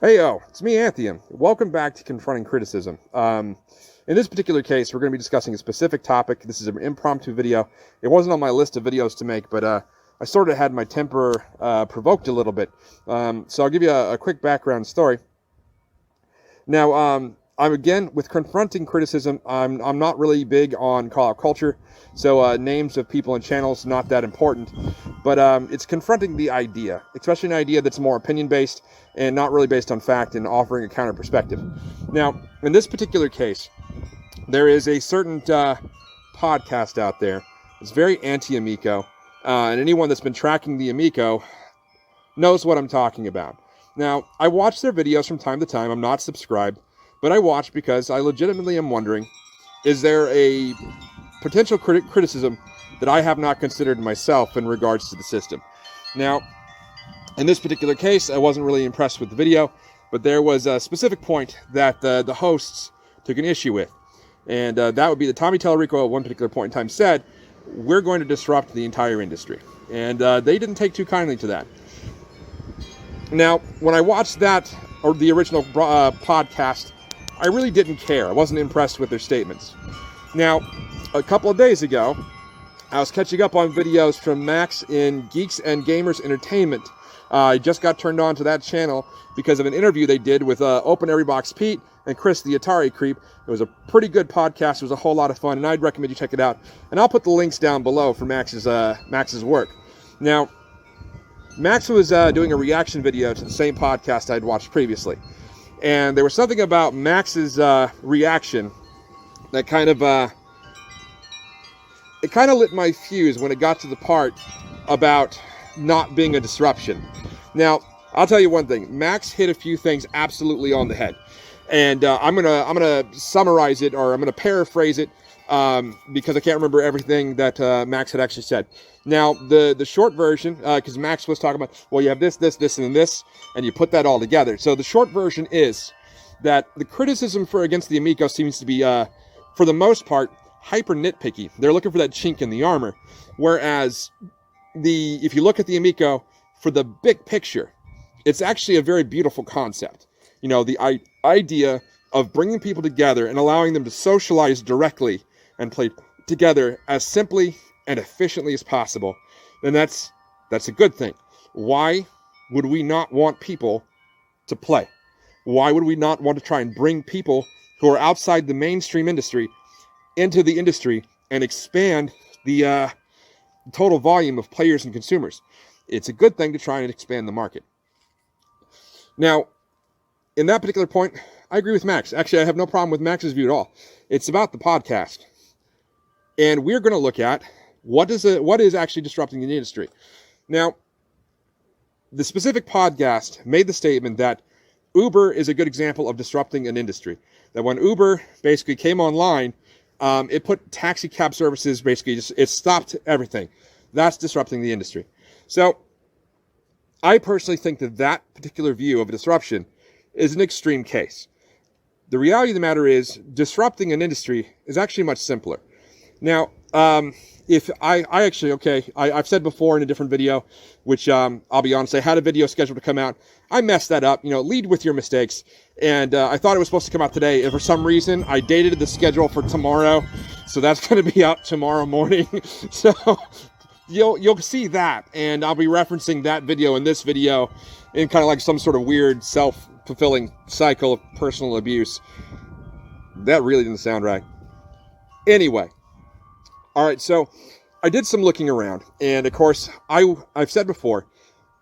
Hey, it's me, Anthony. Welcome back to Confronting Criticism. In this particular case, we're going to be discussing a specific topic. This is an impromptu video. It wasn't on my list of videos to make, but I sort of had my temper provoked a little bit. So I'll give you a quick background story. Now, I'm again with Confronting Criticism. I'm not really big on call-out culture, so names of people and channels not that important. But it's confronting the idea, especially an idea that's more opinion-based and not really based on fact and offering a counter perspective. Now, in this particular case, there is a certain podcast out there. It's very anti-Amico, and anyone that's been tracking the Amico knows what I'm talking about. Now, I watch their videos from time to time. I'm not subscribed, but I watch because I legitimately am wondering, is there a potential criticism that I have not considered myself in regards to the system? Now, in this particular case, I wasn't really impressed with the video, but there was a specific point that the hosts took an issue with. And that would be that Tommy Tallarico at one particular point in time said, we're going to disrupt the entire industry. And they didn't take too kindly to that. Now, when I watched that, or the original podcast, I really didn't care. I wasn't impressed with their statements. Now, a couple of days ago, I was catching up on videos from Max in Geeks and Gamers Entertainment. I just got turned on to that channel because of an interview they did with OEB Pete and Chris, the Atari Creep. It was a pretty good podcast. It was a whole lot of fun, and I'd recommend you check it out. And I'll put the links down below for Max's work. Now, Max was doing a reaction video to the same podcast I'd watched previously. And there was something about Max's reaction that kind of lit my fuse when it got to the part about not being a disruption. Now, I'll tell you one thing. Max hit a few things absolutely on the head. And I'm gonna summarize it, or I'm gonna paraphrase it, because I can't remember everything that Max had actually said. Now, the short version, because Max was talking about, well, you have this, and this, and you put that all together. So the short version is that the criticism against the Amico seems to be, for the most part, hyper nitpicky. They're looking for that chink in the armor. Whereas if you look at the Amico for the big picture, it's actually a very beautiful concept. You know, the idea of bringing people together and allowing them to socialize directly and play together as simply and efficiently as possible, then that's a good thing. Why would we not want people to play? Why would we not want to try and bring people who are outside the mainstream industry into the industry and expand the total volume of players and consumers? It's a good thing to try and expand the market. Now, in that particular point, I agree with Max. Actually, I have no problem with Max's view at all. It's about the podcast. And we're going to look at what is actually disrupting the industry. Now, the specific podcast made the statement that Uber is a good example of disrupting an industry. That when Uber basically came online, it put taxi cab services, basically, it stopped everything. That's disrupting the industry. So, I personally think that particular view of a disruption is an extreme case. The reality of the matter is, disrupting an industry is actually much simpler. Now, if I've said before in a different video, which I'll be honest, I had a video scheduled to come out. I messed that up. You know, lead with your mistakes. And I thought it was supposed to come out today. And for some reason, I dated the schedule for tomorrow. So that's going to be out tomorrow morning. So you'll see that. And I'll be referencing that video in this video in kind of like some sort of weird self-fulfilling cycle of personal abuse. That really didn't sound right. Anyway. All right, so I did some looking around, and of course, I've said before,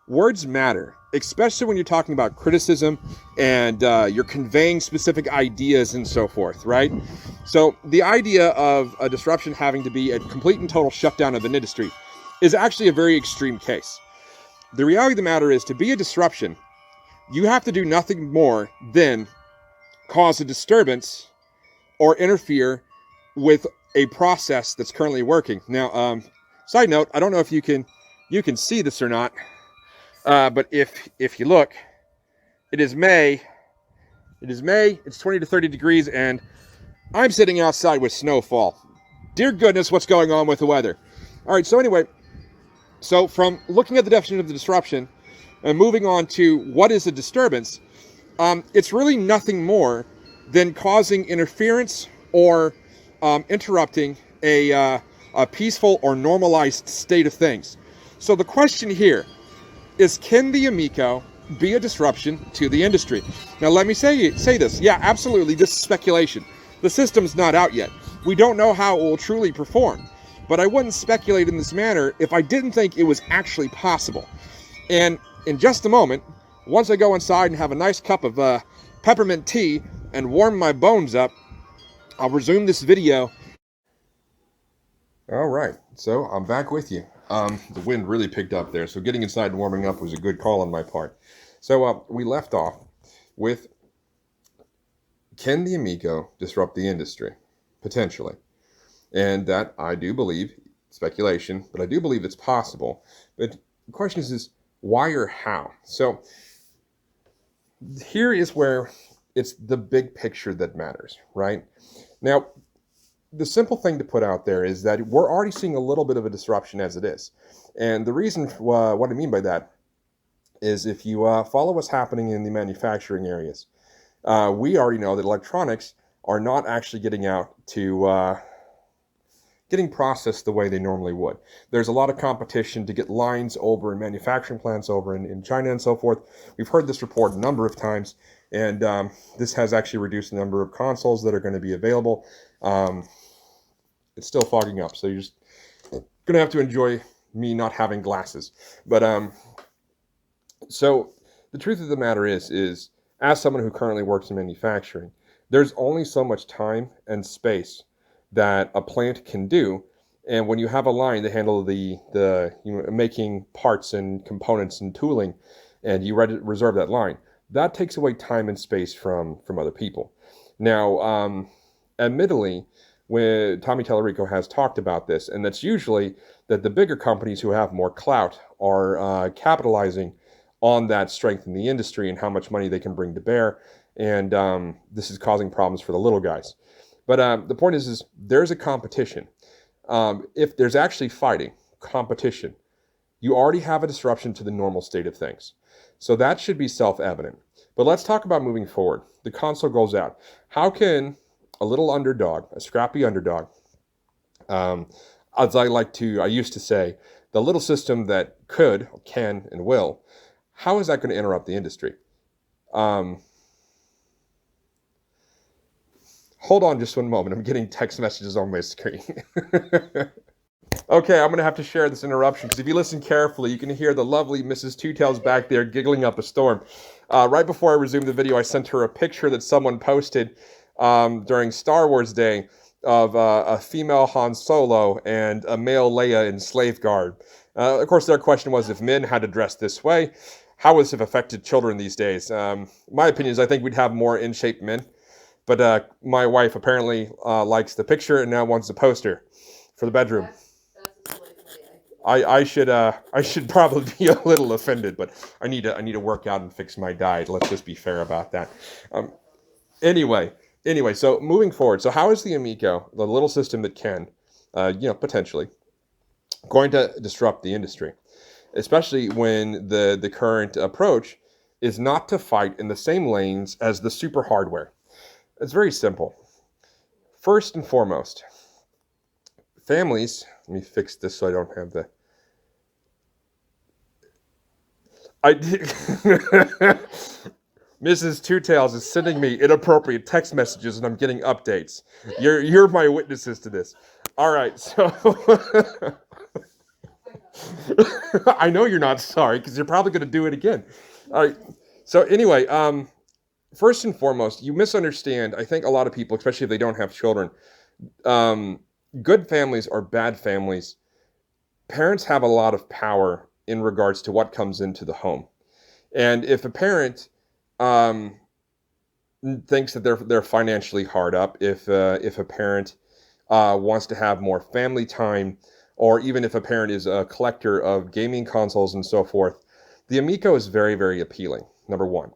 words matter, especially when you're talking about criticism and you're conveying specific ideas and so forth, right? So the idea of a disruption having to be a complete and total shutdown of an industry is actually a very extreme case. The reality of the matter is, to be a disruption, you have to do nothing more than cause a disturbance or interfere with a process that's currently working. Now, side note, I don't know if you can see this or not, but if you look, it is May. It's 20 to 30 degrees, and I'm sitting outside with snowfall. Dear goodness, what's going on with the weather? All right, so anyway, so from looking at the definition of the disruption and moving on to what is a disturbance, it's really nothing more than causing interference or interrupting a peaceful or normalized state of things. So the question here is, can the Amico be a disruption to the industry? Now let me say this. Yeah, absolutely, this is speculation. The system's not out yet. We don't know how it will truly perform. But I wouldn't speculate in this manner if I didn't think it was actually possible. And in just a moment, once I go inside and have a nice cup of peppermint tea and warm my bones up, I'll resume this video. All right, so I'm back with you. The wind really picked up there, so getting inside and warming up was a good call on my part. So we left off with, can the Amico disrupt the industry? Potentially. And that, I do believe, speculation, but I do believe it's possible. But the question is why or how? So here is where it's the big picture that matters, right? Now, the simple thing to put out there is that we're already seeing a little bit of a disruption as it is. And the reason, what I mean by that, is if you follow what's happening in the manufacturing areas, we already know that electronics are not actually getting out to getting processed the way they normally would. There's a lot of competition to get lines over and manufacturing plants over in China and so forth. We've heard this report a number of times, and this has actually reduced the number of consoles that are going to be available. It's still fogging up, so you're just going to have to enjoy me not having glasses. But so the truth of the matter is as someone who currently works in manufacturing, there's only so much time and space that a plant can do, and when you have a line to handle the making parts and components and tooling, and you reserve that line, that takes away time and space from other people. Now, admittedly, when Tommy Tallarico has talked about this, and that's usually that the bigger companies who have more clout are capitalizing on that strength in the industry and how much money they can bring to bear, and this is causing problems for the little guys. But the point is there's a competition. If there's actually fighting, competition, you already have a disruption to the normal state of things. So that should be self-evident. But let's talk about moving forward. The console goes out. How can a little underdog, a scrappy underdog, as I used to say, the little system that could, can, and will, how is that going to interrupt the industry? Hold on just one moment. I'm getting text messages on my screen. Okay, I'm going to have to share this interruption because if you listen carefully, you can hear the lovely Mrs. Two Tails back there giggling up a storm. Right before I resumed the video, I sent her a picture that someone posted during Star Wars Day of a female Han Solo and a male Leia in slave garb. Of course, their question was if men had to dress this way, how would this have affected children these days? My opinion is I think we'd have more in-shape men. But my wife apparently likes the picture and now wants the poster for the bedroom. I should probably be a little offended, but I need to work out and fix my diet. Let's just be fair about that. Anyway, so moving forward, so how is the Amico, the little system that can, potentially, going to disrupt the industry, especially when the current approach is not to fight in the same lanes as the super hardware? It's very simple. First and foremost, families, let me fix this so I don't have the... Mrs. Two Tails is sending me inappropriate text messages and I'm getting updates. You're my witnesses to this. All right, so... I know you're not sorry because you're probably going to do it again. All right, so anyway, first and foremost, you misunderstand, I think a lot of people, especially if they don't have children, good families or bad families, parents have a lot of power in regards to what comes into the home. And if a parent thinks that they're financially hard up, if a parent wants to have more family time, or even if a parent is a collector of gaming consoles and so forth, the Amico is very, very appealing, number one.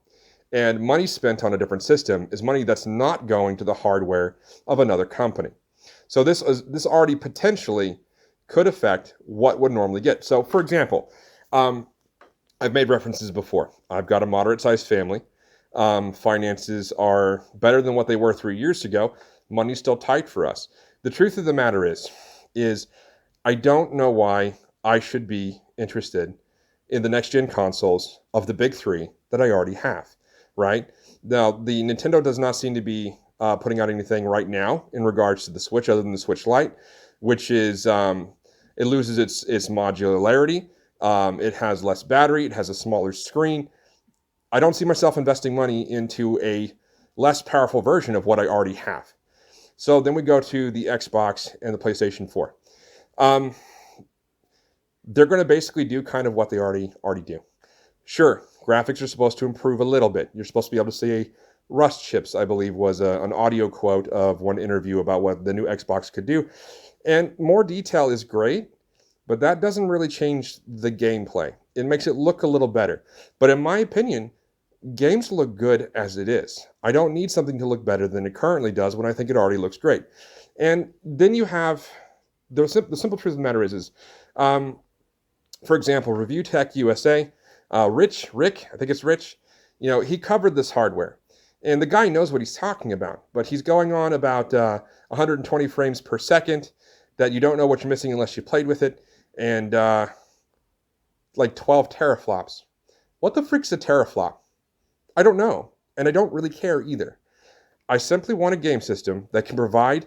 And money spent on a different system is money that's not going to the hardware of another company. So this already potentially could affect what would normally get. So for example, I've made references before. I've got a moderate-sized family. Finances are better than what they were 3 years ago. Money's still tight for us. The truth of the matter is I don't know why I should be interested in the next gen consoles of the big three that I already have, right? Now, the Nintendo does not seem to be putting out anything right now in regards to the Switch other than the Switch Lite, which is, it loses its modularity. It has less battery. It has a smaller screen. I don't see myself investing money into a less powerful version of what I already have. So then we go to the Xbox and the PlayStation 4. They're going to basically do kind of what they already do. Sure, graphics are supposed to improve a little bit. You're supposed to be able to see rust chips, I believe, was an audio quote of one interview about what the new Xbox could do. And more detail is great, but that doesn't really change the gameplay. It makes it look a little better. But in my opinion, games look good as it is. I don't need something to look better than it currently does when I think it already looks great. And then you have, the simple truth of the matter is for example, Review Tech USA, Rick, I think it's Rich, he covered this hardware. And the guy knows what he's talking about, but he's going on about 120 frames per second, that you don't know what you're missing unless you played with it, and like 12 teraflops. What the frick's a teraflop? I don't know, and I don't really care either. I simply want a game system that can provide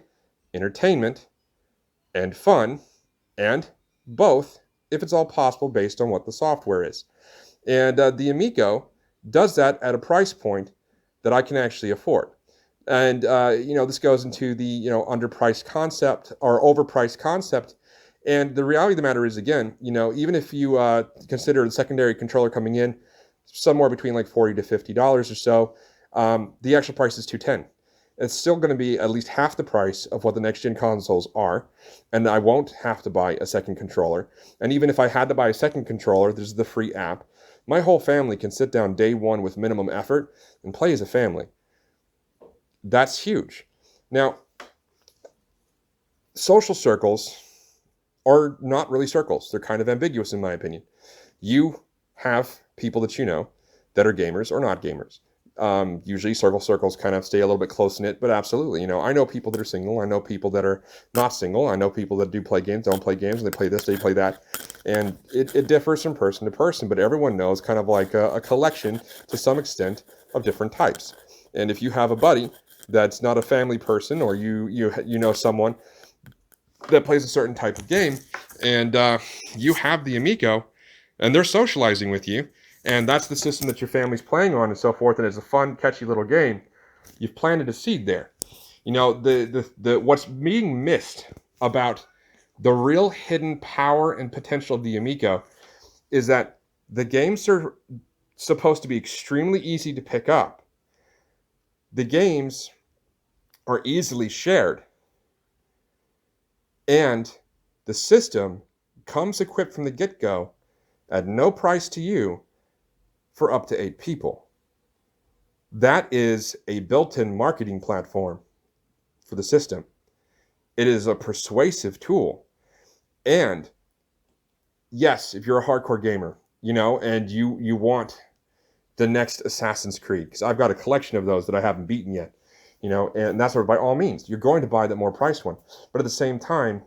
entertainment and fun, and both, if it's all possible based on what the software is. And the Amico does that at a price point that I can actually afford. And, this goes into the, underpriced concept or overpriced concept. And the reality of the matter is, again, even if you consider the secondary controller coming in somewhere between like $40 to $50 or so, the actual price is $210. It's still going to be at least half the price of what the next-gen consoles are, and I won't have to buy a second controller. And even if I had to buy a second controller, there's the free app. My whole family can sit down day one with minimum effort and play as a family. That's huge. Now, social circles are not really circles. They're kind of ambiguous in my opinion. You have people that you know that are gamers or not gamers. Usually circles kind of stay a little bit close-knit, but absolutely, I know people that are single. I know people that are not single. I know people that do play games, don't play games, and they play this, they play that. And it differs from person to person, but everyone knows kind of like a collection to some extent of different types. And if you have a buddy that's not a family person, or you know someone that plays a certain type of game, and you have the Amico, and they're socializing with you, and that's the system that your family's playing on and so forth, and it's a fun, catchy little game, you've planted a seed there. The what's being missed about the real hidden power and potential of the Amico is that the games are supposed to be extremely easy to pick up. The games are easily shared. And the system comes equipped from the get-go at no price to you for up to 8 people. That is a built-in marketing platform for the system. It is a persuasive tool. And yes, if you're a hardcore gamer, and you want the next Assassin's Creed, because I've got a collection of those that I haven't beaten yet, and that's where, by all means, you're going to buy that more priced one. But at the same time,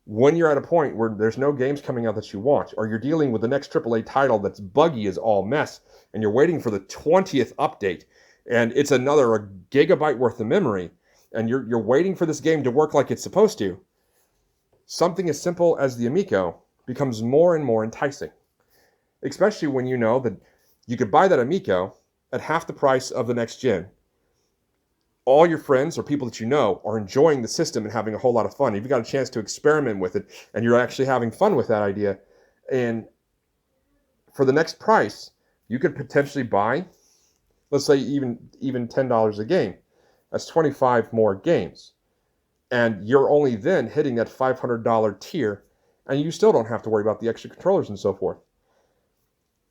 when you're at a point where there's no games coming out that you want, or you're dealing with the next AAA title that's buggy as all mess, and you're waiting for the 20th update, and it's a gigabyte worth of memory, and you're waiting for this game to work like it's supposed to, something as simple as the Amico becomes more and more enticing. Especially when you know that you could buy that Amico at half the price of the next gen. All your friends or people that you know are enjoying the system and having a whole lot of fun. You've got a chance to experiment with it, and you're actually having fun with that idea. And for the next price, you could potentially buy, let's say even $10 a game. That's 25 more games. And you're only then hitting that $500 tier, and you still don't have to worry about the extra controllers and so forth.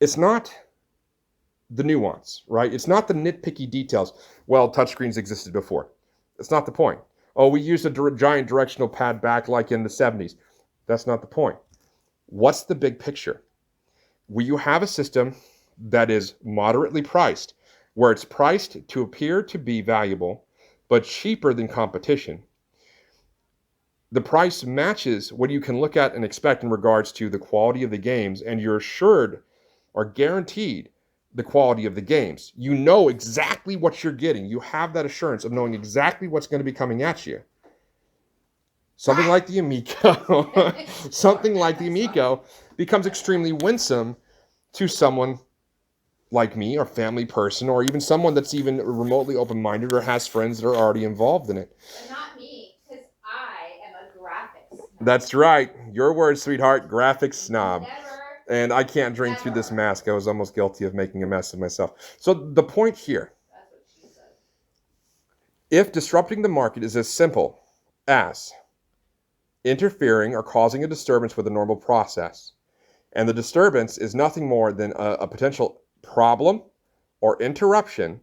It's not the nuance, right? It's not the nitpicky details. Well, touchscreens existed before. That's not the point. Oh, we used a giant directional pad back like in the 70s. That's not the point. What's the big picture? Will you have a system that is moderately priced, where it's priced to appear to be valuable, but cheaper than competition. The price matches what you can look at and expect in regards to the quality of the games, and you're assured or guaranteed the quality of the games. You know exactly what you're getting. You have that assurance of knowing exactly what's going to be coming at you. Something like the Amico, becomes extremely winsome to someone like me, or family person, or even someone that's even remotely open-minded or has friends that are already involved in it. And not me, because I am a graphics snob. That's right. Your word, sweetheart, graphics snob. Never. And I can't drink through this mask. I was almost guilty of making a mess of myself. So the point here, That's what she said. if disrupting the market is as simple as interfering or causing a disturbance with a normal process, and the disturbance is nothing more than a potential problem or interruption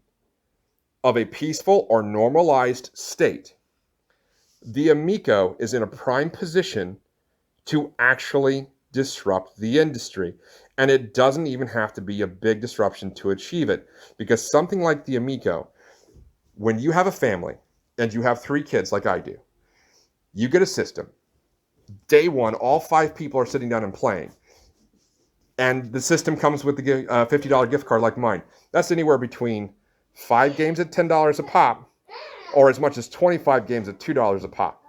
of a peaceful or normalized state, the Amico is in a prime position to actually disrupt the industry. And it doesn't even have to be a big disruption to achieve it, because something like the Amico, when you have a family and you have 3 kids like I do, you get a system. Day one, all 5 people are sitting down and playing. And the system comes with the $50 gift card like mine. That's anywhere between 5 games at $10 a pop, or as much as 25 games at $2 a pop,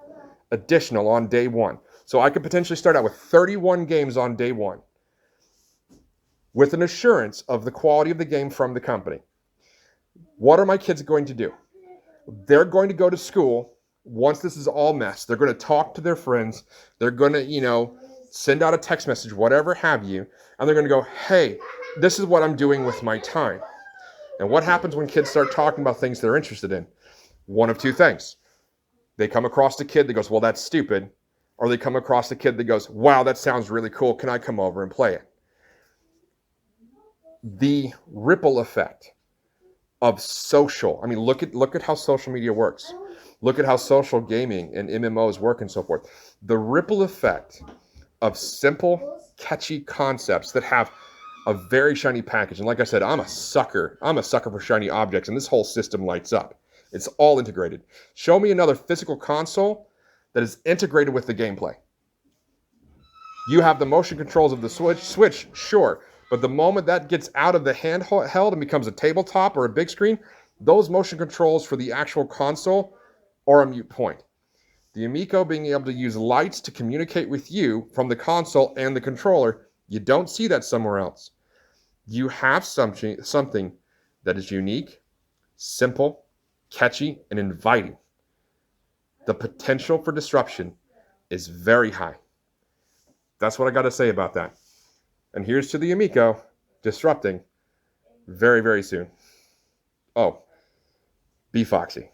additional on day one. So I could potentially start out with 31 games on day one, with an assurance of the quality of the game from the company. What are my kids going to do? They're going to go to school. Once this is all messed, they're going to talk to their friends. They're going to, send out a text message, whatever have you. And they're going to go, hey, this is what I'm doing with my time. And what happens when kids start talking about things they're interested in? One of 2 things. They come across a kid that goes, well, that's stupid. Or they come across a kid that goes, wow, that sounds really cool. Can I come over and play it? The ripple effect of social. I mean, look at how social media works. Look at how social gaming and MMOs work and so forth. The ripple effect of simple, catchy concepts that have a very shiny package. And like I said, I'm a sucker for shiny objects, and this whole system lights up. It's all integrated. Show me another physical console that is integrated with the gameplay. You have the motion controls of the Switch, sure. But the moment that gets out of the handheld and becomes a tabletop or a big screen, those motion controls for the actual console are a moot point. The Amico being able to use lights to communicate with you from the console and the controller, you don't see that somewhere else. You have something that is unique, simple, catchy, and inviting. The potential for disruption is very high. That's what I got to say about that. And here's to the Amico disrupting very, very soon. Oh, be foxy.